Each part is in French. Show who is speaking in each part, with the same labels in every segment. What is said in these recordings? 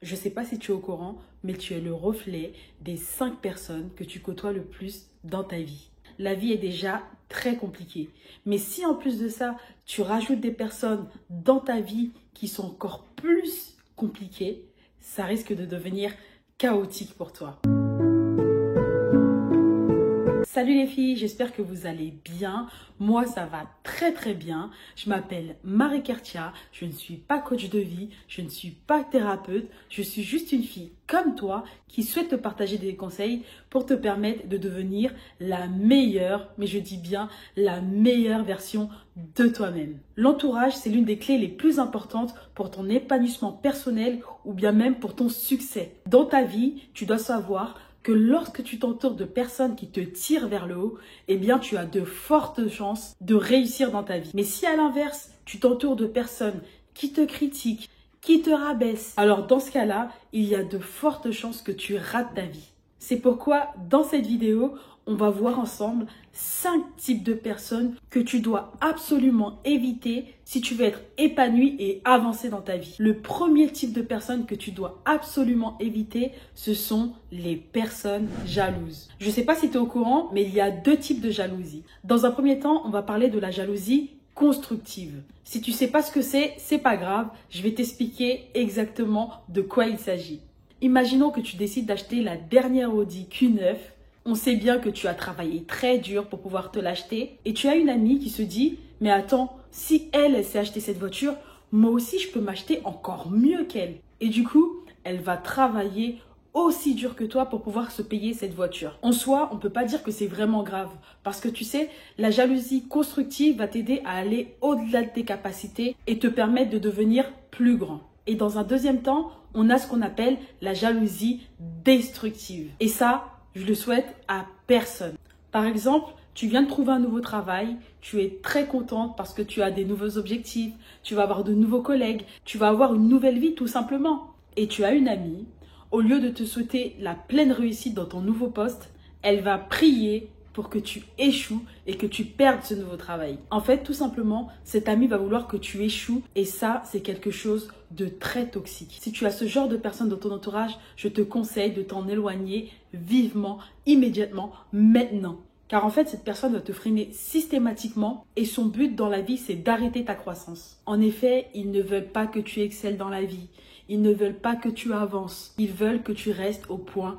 Speaker 1: Je ne sais pas si tu es au courant, mais tu es le reflet des 5 personnes que tu côtoies le plus dans ta vie. La vie est déjà très compliquée. Mais si en plus de ça, tu rajoutes des personnes dans ta vie qui sont encore plus compliquées, ça risque de devenir chaotique pour toi. Salut les filles, j'espère que vous allez bien. Moi, ça va très bien. Je m'appelle Marie Kertia, je ne suis pas coach de vie, je ne suis pas thérapeute. Je suis juste une fille comme toi qui souhaite te partager des conseils pour te permettre de devenir la meilleure, mais je dis bien la meilleure version de toi-même. L'entourage, c'est l'une des clés les plus importantes pour ton épanouissement personnel ou bien même pour ton succès. Dans ta vie, tu dois savoir que lorsque tu t'entoures de personnes qui te tirent vers le haut, eh bien tu as de fortes chances de réussir dans ta vie. Mais si à l'inverse, tu t'entoures de personnes qui te critiquent, qui te rabaissent, alors dans ce cas-là, il y a de fortes chances que tu rates ta vie. C'est pourquoi dans cette vidéo, on va voir ensemble 5 types de personnes que tu dois absolument éviter si tu veux être épanoui et avancer dans ta vie. Le premier type de personnes que tu dois absolument éviter, ce sont les personnes jalouses. Je ne sais pas si tu es au courant, mais il y a 2 types de jalousie. Dans un premier temps, on va parler de la jalousie constructive. Si tu ne sais pas ce que c'est pas grave, je vais t'expliquer exactement de quoi il s'agit. Imaginons que tu décides d'acheter la dernière Audi Q9. On sait bien que tu as travaillé très dur pour pouvoir te l'acheter. Et tu as une amie qui se dit, mais attends, si elle s'est acheté cette voiture, moi aussi je peux m'acheter encore mieux qu'elle. Et du coup, elle va travailler aussi dur que toi pour pouvoir se payer cette voiture. En soi, on ne peut pas dire que c'est vraiment grave. Parce que tu sais, la jalousie constructive va t'aider à aller au-delà de tes capacités et te permettre de devenir plus grand. Et dans un deuxième temps, on a ce qu'on appelle la jalousie destructive. Et ça, je le souhaite à personne. Par exemple, tu viens de trouver un nouveau travail, tu es très contente parce que tu as des nouveaux objectifs, tu vas avoir de nouveaux collègues, tu vas avoir une nouvelle vie tout simplement. Et tu as une amie, au lieu de te souhaiter la pleine réussite dans ton nouveau poste, elle va prier pour que tu échoues et que tu perdes ce nouveau travail. En fait, tout simplement, cette amie va vouloir que tu échoues et ça, c'est quelque chose de très toxique. Si tu as ce genre de personnes dans ton entourage, je te conseille de t'en éloigner vivement, immédiatement, maintenant. Car en fait, cette personne va te freiner systématiquement et son but dans la vie, c'est d'arrêter ta croissance. En effet, ils ne veulent pas que tu excelles dans la vie. Ils ne veulent pas que tu avances. Ils veulent que tu restes au point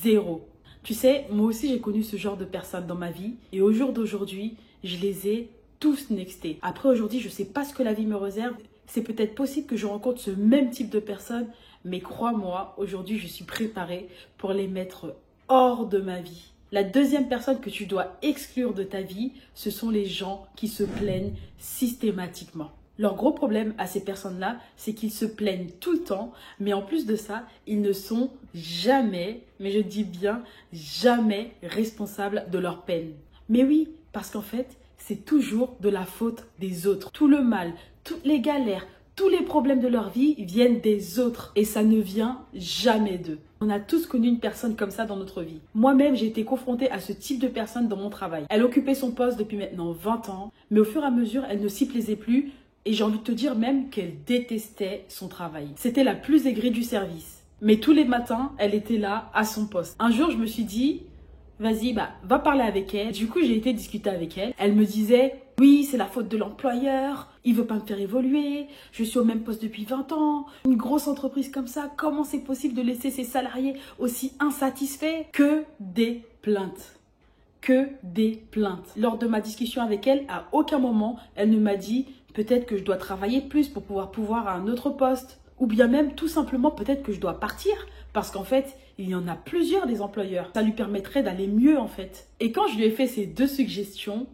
Speaker 1: zéro. Tu sais, moi aussi j'ai connu ce genre de personnes dans ma vie et au jour d'aujourd'hui, je les ai tous nextés. Après aujourd'hui, je ne sais pas ce que la vie me réserve. C'est peut-être possible que je rencontre ce même type de personnes, mais crois-moi, aujourd'hui je suis préparée pour les mettre hors de ma vie. La deuxième personne que tu dois exclure de ta vie, ce sont les gens qui se plaignent systématiquement. Leur gros problème à ces personnes-là, c'est qu'ils se plaignent tout le temps, mais en plus de ça, ils ne sont jamais, mais je dis bien jamais responsables de leur peine. Mais oui, parce qu'en fait, c'est toujours de la faute des autres. Tout le mal, toutes les galères, tous les problèmes de leur vie viennent des autres et ça ne vient jamais d'eux. On a tous connu une personne comme ça dans notre vie. Moi-même, j'ai été confrontée à ce type de personne dans mon travail. Elle occupait son poste depuis maintenant 20 ans, mais au fur et à mesure, elle ne s'y plaisait plus. Et j'ai envie de te dire même qu'elle détestait son travail. C'était la plus aigrie du service. Mais tous les matins, elle était là à son poste. Un jour, je me suis dit, vas-y, va parler avec elle. Du coup, j'ai été discuter avec elle. Elle me disait, oui, c'est la faute de l'employeur. Il veut pas me faire évoluer. Je suis au même poste depuis 20 ans. Une grosse entreprise comme ça, comment c'est possible de laisser ses salariés aussi insatisfaits? Que des plaintes. Que des plaintes. Lors de ma discussion avec elle, à aucun moment, elle ne m'a dit peut-être que je dois travailler plus pour pouvoir à un autre poste. Ou bien même tout simplement peut-être que je dois partir. Parce qu'en fait, il y en a plusieurs des employeurs. Ça lui permettrait d'aller mieux en fait. Et quand je lui ai fait ces 2 suggestions,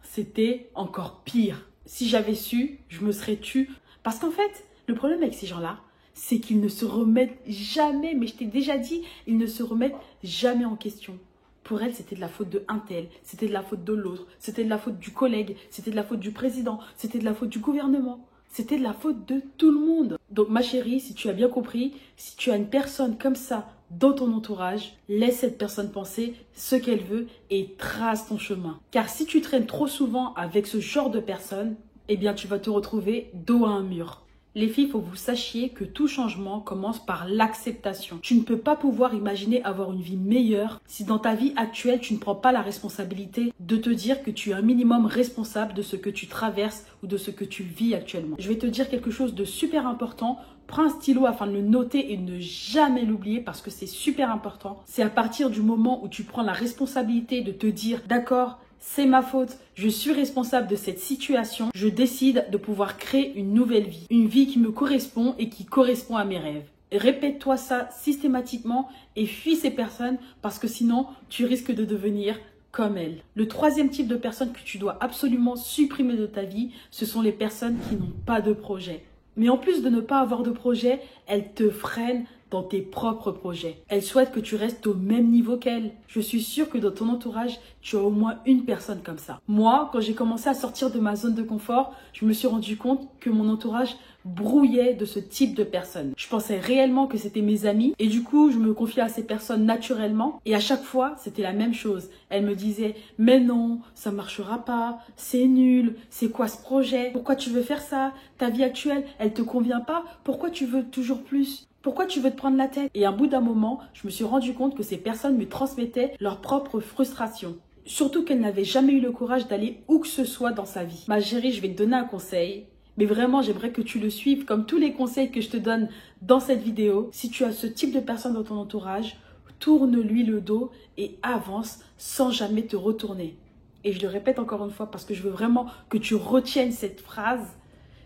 Speaker 1: c'était encore pire. Si j'avais su, je me serais tue. Parce qu'en fait, le problème avec ces gens-là, c'est qu'ils ne se remettent jamais, mais je t'ai déjà dit, ils ne se remettent jamais en question. Pour elle, c'était de la faute de un tel, c'était de la faute de l'autre, c'était de la faute du collègue, c'était de la faute du président, c'était de la faute du gouvernement, c'était de la faute de tout le monde. Donc ma chérie, si tu as bien compris, si tu as une personne comme ça dans ton entourage, laisse cette personne penser ce qu'elle veut et trace ton chemin. Car si tu traînes trop souvent avec ce genre de personne, eh bien tu vas te retrouver dos à un mur. Les filles, il faut que vous sachiez que tout changement commence par l'acceptation. Tu ne peux pas pouvoir imaginer avoir une vie meilleure si dans ta vie actuelle, tu ne prends pas la responsabilité de te dire que tu es un minimum responsable de ce que tu traverses ou de ce que tu vis actuellement. Je vais te dire quelque chose de super important. Prends un stylo afin de le noter et ne jamais l'oublier parce que c'est super important. C'est à partir du moment où tu prends la responsabilité de te dire « D'accord, c'est ma faute, je suis responsable de cette situation, je décide de pouvoir créer une nouvelle vie. Une vie qui me correspond et qui correspond à mes rêves. » Répète-toi ça systématiquement et fuis ces personnes parce que sinon, tu risques de devenir comme elles. Le troisième type de personnes que tu dois absolument supprimer de ta vie, ce sont les personnes qui n'ont pas de projet. Mais en plus de ne pas avoir de projet, elles te freinent dans tes propres projets. Elles souhaitent que tu restes au même niveau qu'elles. Je suis sûre que dans ton entourage, tu as au moins une personne comme ça. Moi, quand j'ai commencé à sortir de ma zone de confort, je me suis rendu compte que mon entourage brouillait de ce type de personnes. Je pensais réellement que c'était mes amis et du coup, je me confiais à ces personnes naturellement et à chaque fois, c'était la même chose. Elles me disaient « Mais non, ça marchera pas, c'est nul, c'est quoi ce projet? Pourquoi tu veux faire ça? Ta vie actuelle, elle te convient pas? Pourquoi tu veux toujours plus ?» Pourquoi tu veux te prendre la tête? Et à un bout d'un moment, je me suis rendu compte que ces personnes me transmettaient leur propre frustration. Surtout qu'elles n'avaient jamais eu le courage d'aller où que ce soit dans sa vie. Ma chérie, je vais te donner un conseil. Mais vraiment, j'aimerais que tu le suives comme tous les conseils que je te donne dans cette vidéo. Si tu as ce type de personne dans ton entourage, tourne-lui le dos et avance sans jamais te retourner. Et je le répète encore une fois parce que je veux vraiment que tu retiennes cette phrase.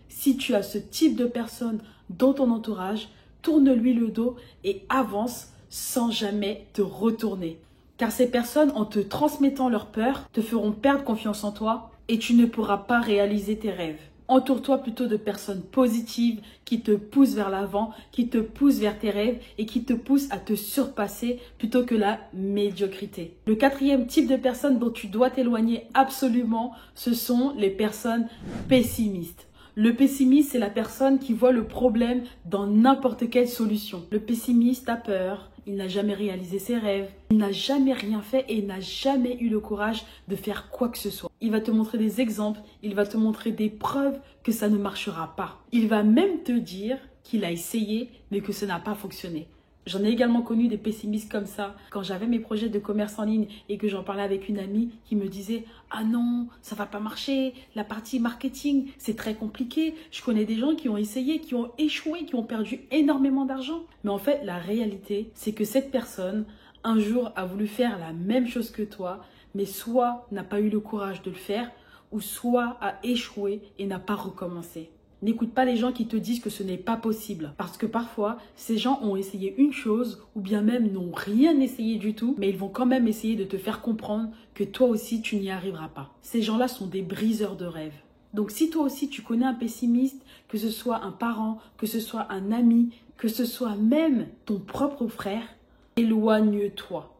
Speaker 1: Si tu as ce type de personne dans ton entourage, tourne-lui le dos et avance sans jamais te retourner. Car ces personnes, en te transmettant leur peur, te feront perdre confiance en toi et tu ne pourras pas réaliser tes rêves. Entoure-toi plutôt de personnes positives qui te poussent vers l'avant, qui te poussent vers tes rêves et qui te poussent à te surpasser plutôt que la médiocrité. Le quatrième type de personnes dont tu dois t'éloigner absolument, ce sont les personnes pessimistes. Le pessimiste, c'est la personne qui voit le problème dans n'importe quelle solution. Le pessimiste a peur, il n'a jamais réalisé ses rêves, il n'a jamais rien fait et il n'a jamais eu le courage de faire quoi que ce soit. Il va te montrer des exemples, il va te montrer des preuves que ça ne marchera pas. Il va même te dire qu'il a essayé mais que ça n'a pas fonctionné. J'en ai également connu des pessimistes comme ça. Quand j'avais mes projets de commerce en ligne et que j'en parlais avec une amie qui me disait « Ah non, ça va pas marcher, la partie marketing, c'est très compliqué. Je connais des gens qui ont essayé, qui ont échoué, qui ont perdu énormément d'argent. » Mais en fait, la réalité, c'est que cette personne, un jour, a voulu faire la même chose que toi, mais soit n'a pas eu le courage de le faire, ou soit a échoué et n'a pas recommencé. N'écoute pas les gens qui te disent que ce n'est pas possible. Parce que parfois, ces gens ont essayé une chose ou bien même n'ont rien essayé du tout, mais ils vont quand même essayer de te faire comprendre que toi aussi, tu n'y arriveras pas. Ces gens-là sont des briseurs de rêves. Donc si toi aussi, tu connais un pessimiste, que ce soit un parent, que ce soit un ami, que ce soit même ton propre frère, éloigne-toi.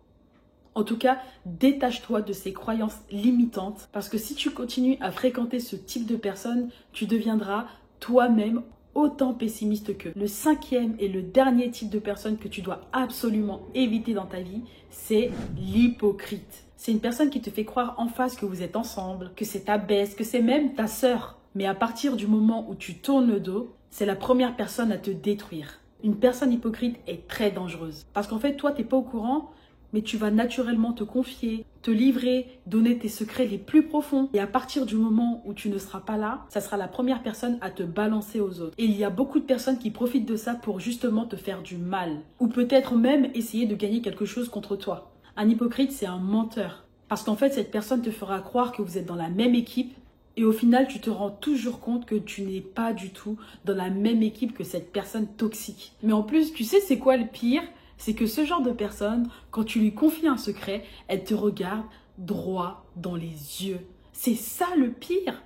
Speaker 1: En tout cas, détache-toi de ces croyances limitantes parce que si tu continues à fréquenter ce type de personnes, tu deviendras toi-même autant pessimiste qu'eux. Le cinquième et le dernier type de personne que tu dois absolument éviter dans ta vie, c'est l'hypocrite. C'est une personne qui te fait croire en face que vous êtes ensemble, que c'est ta best, que c'est même ta sœur. Mais à partir du moment où tu tournes le dos, c'est la première personne à te détruire. Une personne hypocrite est très dangereuse. Parce qu'en fait, toi, tu n'es pas au courant, mais tu vas naturellement te confier, te livrer, donner tes secrets les plus profonds. Et à partir du moment où tu ne seras pas là, ça sera la première personne à te balancer aux autres. Et il y a beaucoup de personnes qui profitent de ça pour justement te faire du mal. Ou peut-être même essayer de gagner quelque chose contre toi. Un hypocrite, c'est un menteur. Parce qu'en fait, cette personne te fera croire que vous êtes dans la même équipe. Et au final, tu te rends toujours compte que tu n'es pas du tout dans la même équipe que cette personne toxique. Mais en plus, tu sais c'est quoi le pire ? C'est que ce genre de personne, quand tu lui confies un secret, elle te regarde droit dans les yeux. C'est ça le pire.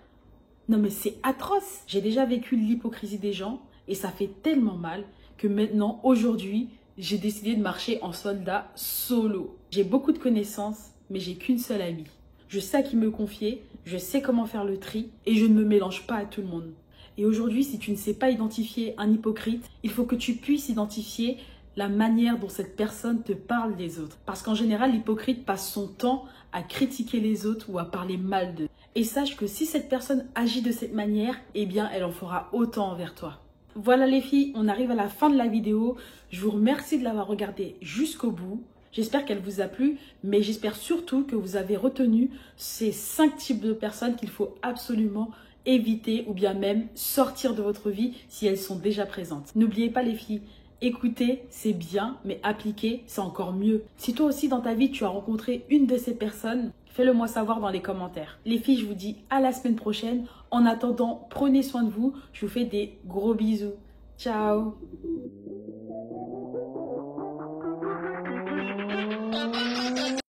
Speaker 1: Non mais c'est atroce. J'ai déjà vécu l'hypocrisie des gens et ça fait tellement mal que maintenant, aujourd'hui, j'ai décidé de marcher en soldat solo. J'ai beaucoup de connaissances, mais j'ai qu'une seule amie. Je sais à qui me confier, je sais comment faire le tri et je ne me mélange pas à tout le monde. Et aujourd'hui, si tu ne sais pas identifier un hypocrite, il faut que tu puisses identifier la manière dont cette personne te parle des autres. Parce qu'en général, l'hypocrite passe son temps à critiquer les autres ou à parler mal d'eux. Et sache que si cette personne agit de cette manière, eh bien, elle en fera autant envers toi. Voilà les filles, on arrive à la fin de la vidéo. Je vous remercie de l'avoir regardée jusqu'au bout. J'espère qu'elle vous a plu, mais j'espère surtout que vous avez retenu ces 5 types de personnes qu'il faut absolument éviter ou bien même sortir de votre vie si elles sont déjà présentes. N'oubliez pas les filles, écouter c'est bien, mais appliquer c'est encore mieux. Si toi aussi dans ta vie tu as rencontré une de ces personnes, fais-le moi savoir dans les commentaires. Les filles, je vous dis à la semaine prochaine. En attendant, prenez soin de vous. Je vous fais des gros bisous. Ciao!